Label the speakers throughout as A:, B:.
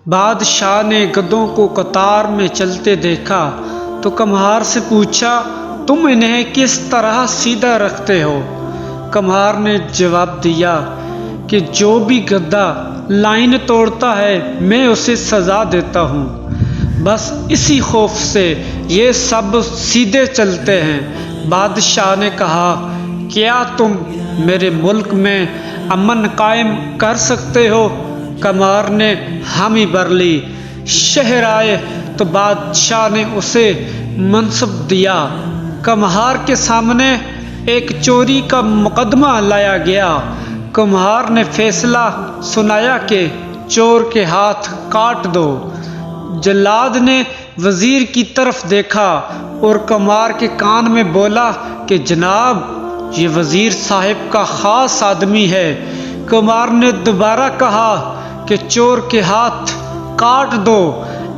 A: بادشاہ نے گدھوں کو قطار میں چلتے دیکھا تو کمہار سے پوچھا، تم انہیں کس طرح سیدھا رکھتے ہو؟ کمہار نے جواب دیا کہ جو بھی گدھا لائن توڑتا ہے میں اسے سزا دیتا ہوں، بس اسی خوف سے یہ سب سیدھے چلتے ہیں۔ بادشاہ نے کہا، کیا تم میرے ملک میں امن قائم کر سکتے ہو؟ کمہار نے حامی بھر لی۔ شہر آئے تو بادشاہ نے اسے منصب دیا۔ کمہار کے سامنے ایک چوری کا مقدمہ لایا گیا۔ کمہار نے فیصلہ سنایا کہ چور کے ہاتھ کاٹ دو۔ جلاد نے وزیر کی طرف دیکھا اور کمہار کے کان میں بولا کہ جناب، یہ وزیر صاحب کا خاص آدمی ہے۔ کمہار نے دوبارہ کہا کہ چور کے ہاتھ کاٹ دو۔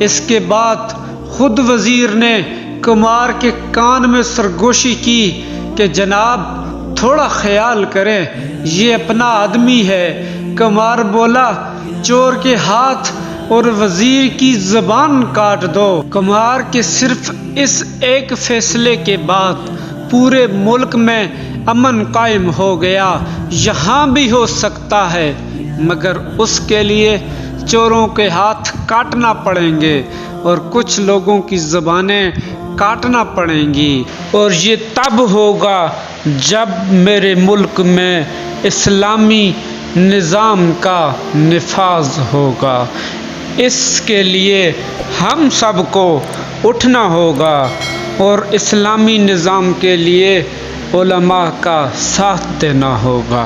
A: اس کے بعد خود وزیر نے کمہار کے کان میں سرگوشی کی کہ جناب تھوڑا خیال کریں، یہ اپنا آدمی ہے۔ کمہار بولا، چور کے ہاتھ اور وزیر کی زبان کاٹ دو۔ کمہار کے صرف اس ایک فیصلے کے بعد پورے ملک میں امن قائم ہو گیا۔ یہاں بھی ہو سکتا ہے، مگر اس کے لیے چوروں کے ہاتھ کاٹنا پڑیں گے اور کچھ لوگوں کی زبانیں کاٹنا پڑیں گی، اور یہ تب ہوگا جب میرے ملک میں اسلامی نظام کا نفاذ ہوگا۔ اس کے لیے ہم سب کو اٹھنا ہوگا اور اسلامی نظام کے لیے علماء کا ساتھ دینا ہوگا۔